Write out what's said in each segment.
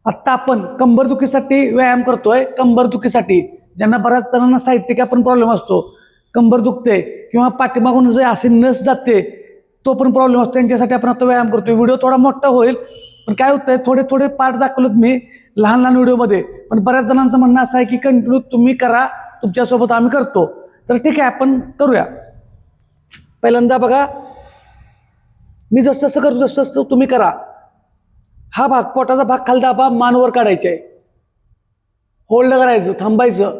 आत्ता आपण कंबरदुखीसाठी व्यायाम करतोय. कंबरदुखीसाठी ज्यांना बऱ्याच जणांना सायटिका पण प्रॉब्लेम असतो, कंबर दुखते किंवा पाठीमागून जे असे नस जाते तो पण प्रॉब्लेम असतो, त्यांच्यासाठी आपण आता व्यायाम करतोय. व्हिडिओ थोडा मोठा होईल, पण काय होतंय थोडे थोडे पार्ट दाखवलेत मी लहान लहान व्हिडिओमध्ये. पण बऱ्याच जणांचं म्हणणं असं आहे की कंटिन्यू तुम्ही करा, तुमच्यासोबत आम्ही करतो. तर ठीक आहे, आपण करूया. पहिल्यांदा बघा, मी जसं जसं करतो तसं तसं तुम्ही करा. हा भाग, पोटाचा भाग खाली दाबा, मान वर काढायचे, होल्ड करायचं, थांबायचं,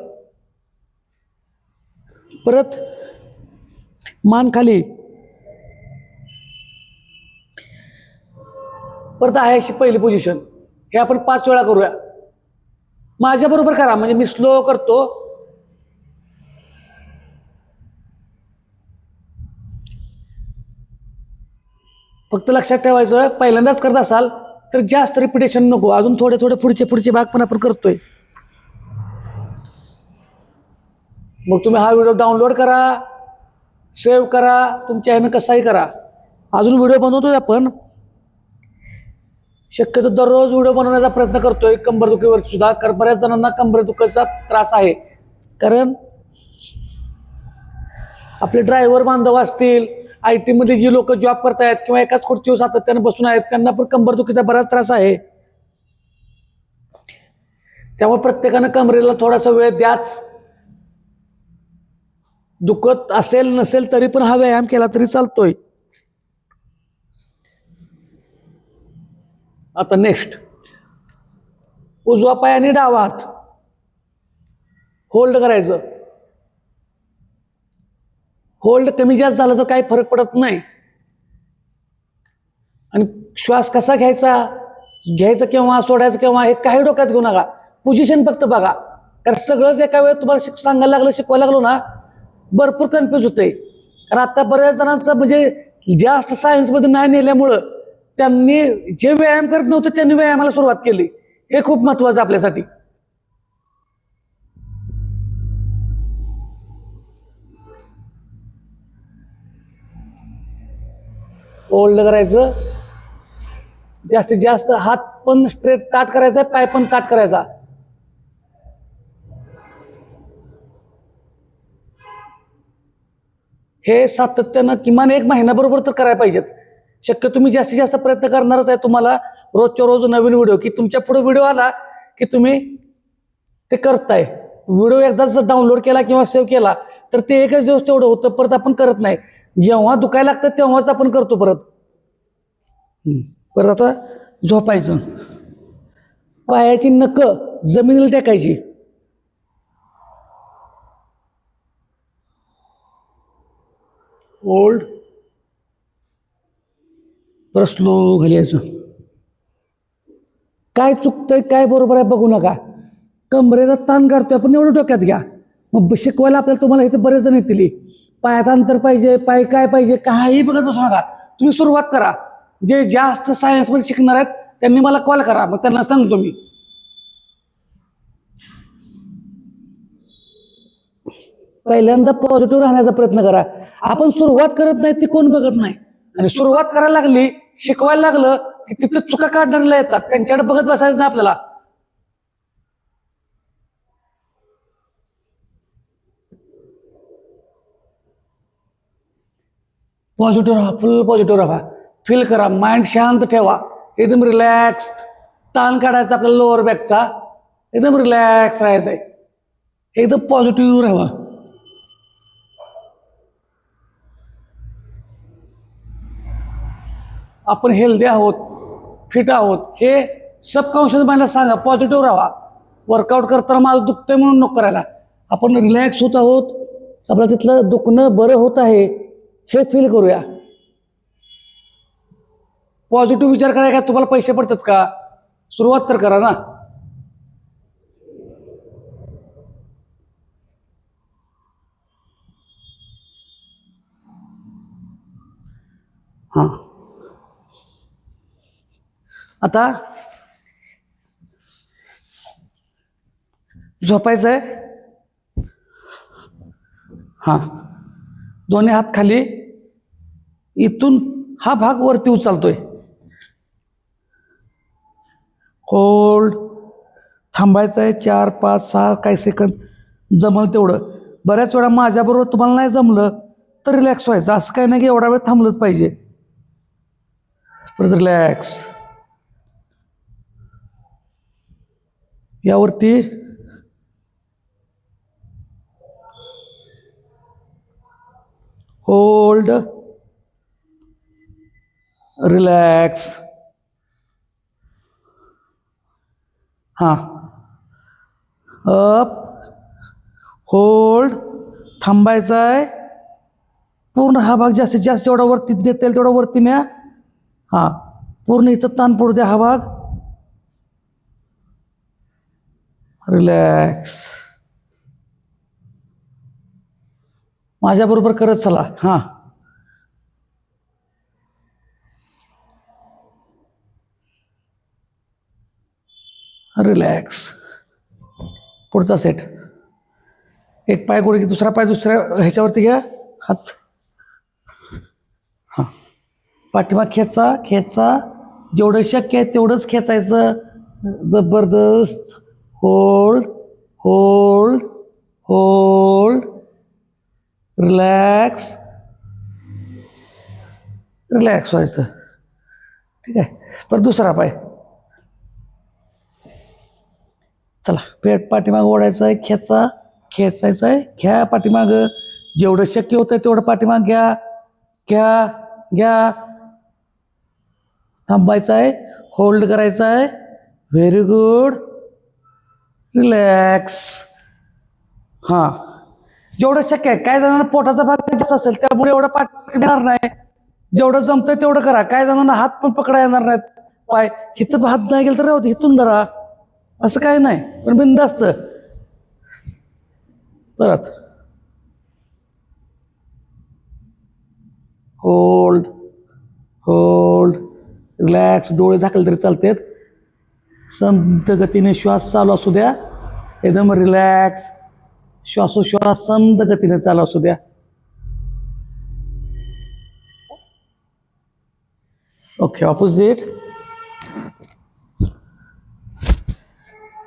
परत मान खाली, परत आहे अशी पहिली पोझिशन. हे आपण 5 वेळा करूया. माझ्या बरोबर करा, म्हणजे मी स्लो करतो. फक्त लक्षात ठेवायचं, पहिल्यांदाच करत असाल तर जास्त रिपिटेशन नको, अजून थोडे थोडे पुढचे भाग पण आपण करतोय. मग तुम्ही हा व्हिडिओ डाउनलोड करा, सेव्ह करा, तुमच्या ह्यानं कसाही करा. अजून व्हिडिओ बनवतोय आपण, शक्यतो दररोज व्हिडिओ बनवण्याचा प्रयत्न करतोय कंबरदुखीवर सुद्धा. कारण बऱ्याच जणांना कंबरदुखीचा त्रास आहे. कारण आपले ड्रायव्हर बांधव असतील, IT मध्ये जी लोक जॉब करतायत किंवा एकाच खुर्चीवर सातत्याने बसून आहेत, त्यांना पण कंबरदुखीचा बराच त्रास आहे. त्यामुळे प्रत्येकानं कमरेला थोडासा वेळ द्याच. दुखत असेल नसेल तरी पण हा व्यायाम केला तरी चालतोय. आता नेक्स्ट, उजवा पाय आणि डावा हात होल्ड करायचं. होल्ड कमी जास्त झालं तर काही फरक पडत नाही. आणि श्वास कसा घ्यायचा केव्हा, सोडायचं केव्हा, हे काही डोक्यात घेऊ नका. पोझिशन फक्त बघा. कारण सगळंच एका वेळेत तुम्हाला सांगायला लागलं, शिकवायला लागलो ना, भरपूर कन्फ्यूज होतंय. कारण आता बऱ्याच जणांचं म्हणजे जास्त सायन्समध्ये नाही नेल्यामुळं त्यांनी जे व्यायाम करत नव्हते त्यांनी व्यायामाला सुरुवात केली. हे खूप महत्वाचं आपल्यासाठी. होल्ड करायचं, जास्तीत जास्त हात पण स्ट्रेट ताट करायचा, पाय पण ताट करायचा. हे सातत्यानं किमान 1 महिन्याबरोबर तर करायला पाहिजेत. शक्य तुम्ही जास्तीत जास्त प्रयत्न करणारच आहे. तुम्हाला रोजच्या रोज नवीन व्हिडिओ, की तुमच्या पुढे व्हिडिओ आला की तुम्ही ते करताय. व्हिडिओ एकदाच डाउनलोड केला किंवा सेव्ह केला तर ते एकच दिवस तेवढं होतं, परत आपण करत नाही. जेव्हा दुखायला लागतं तेव्हाच आपण करतो परत. परत आता झोपायचं, पायाची नखं जमिनीला टेकायची. होल्ड, परत स्लो घालायचं. काय चुकतंय काय बरोबर आहे बघू नका. कमरेचा ताण काढतोय आपण, एवढं डोक्यात घ्या. मग शिकवायला आपल्याला तुम्हाला इथे बरेच जण येतील. पायात अंतर पाहिजे, पाय काय पाहिजे, काही बघत बसू नका. तुम्ही सुरुवात करा. जे जास्त सायन्समध्ये शिकणार आहेत त्यांनी मला कॉल करा, मग त्यांना सांगतो मी. पहिल्यांदा पॉझिटिव्ह राहण्याचा प्रयत्न करा. आपण सुरुवात करत नाही ती कोण बघत नाही. आणि सुरुवात करायला लागली, शिकवायला लागलं की तिथं चुका काढणाऱ्याला येतात, त्यांच्याकडे बघत बसायचं नाही आपल्याला. पॉझिटिव्ह राहा, फुल पॉझिटिव्ह राहा. फील करा, माइंड शांत ठेवा, एकदम रिलॅक्स. ताण काढायचा आपल्याला लोअर बॅकचा, एकदम रिलॅक्स राहायचं आहे, एकदम पॉझिटिव्ह राहा. आपण हेल्दी आहोत, फिट आहोत, हे सबकॉन्शियस माइंडला सांगा. पॉझिटिव्ह राहा. वर्कआउट करताना माझं दुखतंय म्हणून नको करायला. आपण रिलॅक्स होत आहोत, आपलं तिथलं दुखणं बरं होत आहे हे फील करूया. पॉझिटिव्ह विचार करायला काय तुम्हाला पैसे पडतात का? सुरुवात तर करा ना. हां, आता झोपायचं आहे. हां, दोन्ही हात खाली, इथून हा भाग वरती उचलतोय. होल्ड. थांबायचं आहे 4, 5, 6 काही सेकंद जमल तेवढं. बऱ्याच वेळा माझ्याबरोबर तुम्हाला नाही जमलं तर रिलॅक्स व्हायचं. असं काही नाही की एवढा वेळ थांबलंच पाहिजे. परत रिलॅक्स. यावरती होल्ड, रिलॅक्स. हां, अप, होल्ड. थांबायचं आहे. पूर्ण हा भाग जास्तीत जास्त जेवढा वरती देता येईल तेवढा वरती न्या. हां, पूर्ण इथं ताण पडू द्या. हा भाग रिलॅक्स. माझ्याबरोबर करत चला. हां, रिलॅक्स. पुढचा सेट. एक पाय गुडघे, दुसरा पाय दुसऱ्या ह्याच्यावरती घ्या. हात हां, पाठीमाग खेचा. खेचा, जेवढं शक्य आहे तेवढंच खेचायचं. जबरदस्त. Hold, hold, hold, relax. Relax व्हायचं. ठीक आहे. परत दुसरा पाय. चला, पेट पाठीमाग ओढायचं आहे. खेचा, खेचायचं आहे. घ्या पाठीमाग. जेवढं शक्य होतं तेवढं पाठीमाग घ्या. घ्या, घ्या. थांबायचं आहे. होल्ड करायचं आहे. Very good. रिलॅक्स. हां, जेवढं शक्य आहे. काय जणांना पोटाचा भाग जास्त असेल त्यामुळे एवढं पाठ येणार नाही. जेवढं जमतंय तेवढं करा. काय जणांना हात पण पकडा येणार नाहीत. पाय हिथं हात नाही गेलं तर राहू दे, हिथून धरा. असं काय नाही, पण बिनधास्त. परत होल्ड, होल्ड, रिलॅक्स. डोळे झाकले तरी चालतात. संत गतीने श्वास चालू असू द्या. एकदम रिलॅक्स. श्वासोश्वास संत गतीने चालू असू द्या. Okay, opposite.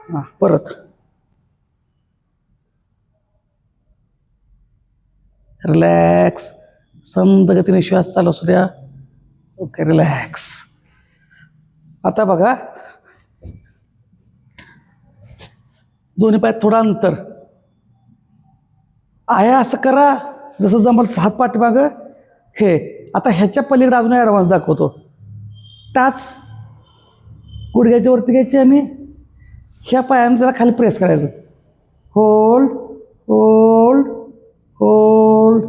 हां, परत रिलॅक्स. संत गतीने श्वास चालू असू द्या. Okay, relax. आता बघा, दोन्ही पाय थोडं अंतर आहे असं करा जसं जमल. हात पाठीमाग. हे आता ह्याच्या पलीकडे अजून ॲडव्हान्स दाखवतो. टाच गुडघ्याच्या वरती घ्यायची आणि ह्या पायाने त्याला खाली प्रेस करायचं. Hold, hold, hold,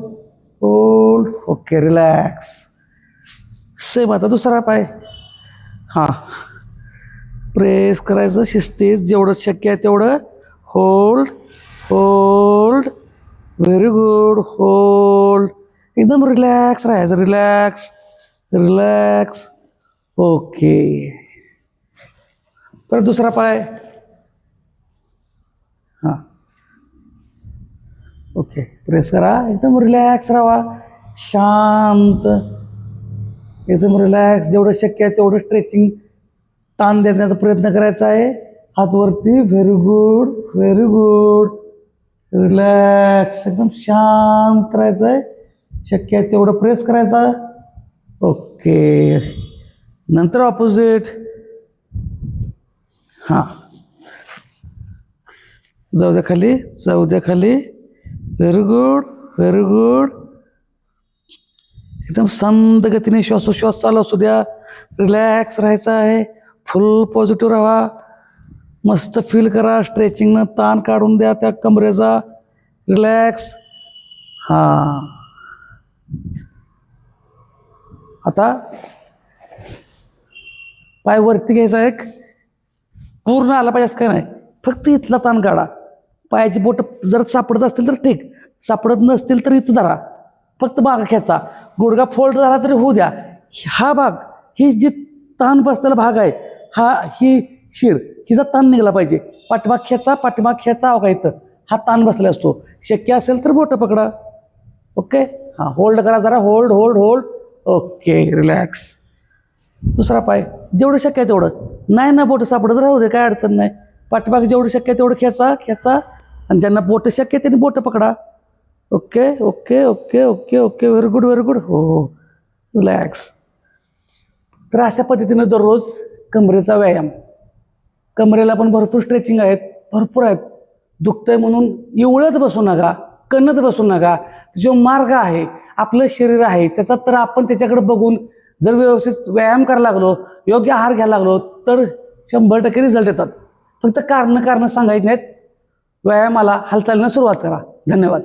hold. Okay, relax. Same आता दुसरा पाय. हां, प्रेस करायचं शिस्तीत, जेवढं शक्य आहे तेवढं. Hold, hold, very good. Hold. एकदम रिलॅक्स राहायचं. Relax, relax. ओके, परत दुसरा पाय. हां, ओके, प्रेस करा. एकदम रिलॅक्स राहा. शांत, एकदम रिलॅक्स. जेवढं शक्य आहे तेवढं स्ट्रेचिंग, ताण देण्याचा प्रयत्न करायचा आहे. हात वरती. Very good, very good. Relax. एकदम शांत राहायचं आहे. शक्य आहे तेवढं प्रेस करायचा. ओके, नंतर ऑपोजिट. हां, जाऊ द्या खाली, जाऊ द्या खाली. Very good, very good. एकदम संत गतीने श्वासोश्वास चालू असू द्या. रिलॅक्स राहायचं आहे. फुल पॉझिटिव्ह राहा. मस्त फील करा. स्ट्रेचिंगनं ताण काढून द्या त्या कमरेचा. रिलॅक्स. हां, आता पाय वरती घ्यायचा. एक पूर्ण आला पाहिजे असं काय नाही, फक्त इथला ताण काढा. पायाची बोट जर सापडत असतील तर ठीक, सापडत नसतील तर इथं धरा. फक्त मागं खेचा. गुडघा फोल्ड झाला तरी होऊ द्या. हा भाग, ही जी ताण बसलेला भाग आहे, ही शिर, हिचा ताण निघाला पाहिजे. पाठीमाग खेचा, पाठीमाग खेचा. हो का, इथं हा ताण बसलेला असतो. शक्य असेल तर बोटं पकडा. ओके, हां, होल्ड करा जरा. Hold, hold, hold. Okay, relax. दुसरा पाय जेवढं शक्य आहे तेवढं. नाही ना बोटं सापडत राहू दे, काय अडचण नाही. पाठीमागे जेवढं शक्य आहे तेवढं खेचा खेचा, आणि ज्यांना बोटं शक्य आहे त्यांनी बोटं पकडा. Okay okay okay okay okay, very good very good. हो हो, रिलॅक्स. तर अशा पद्धतीनं दररोज कमरेचा व्यायाम. कमरेला पण भरपूर स्ट्रेचिंग आहेत, भरपूर आहेत. दुखतंय म्हणून एवढंच बसू नका, कणत बसू नका. जो मार्ग आहे, आपलं शरीर आहे त्याचा, तर आपण त्याच्याकडे बघून जर व्यवस्थित व्यायाम करायला लागलो, योग्य आहार घ्यायला लागलो, तर 100% रिझल्ट येतात. फक्त कारणं सांगायची नाहीत. व्यायामाला हालचालीनं सुरुवात करा. धन्यवाद.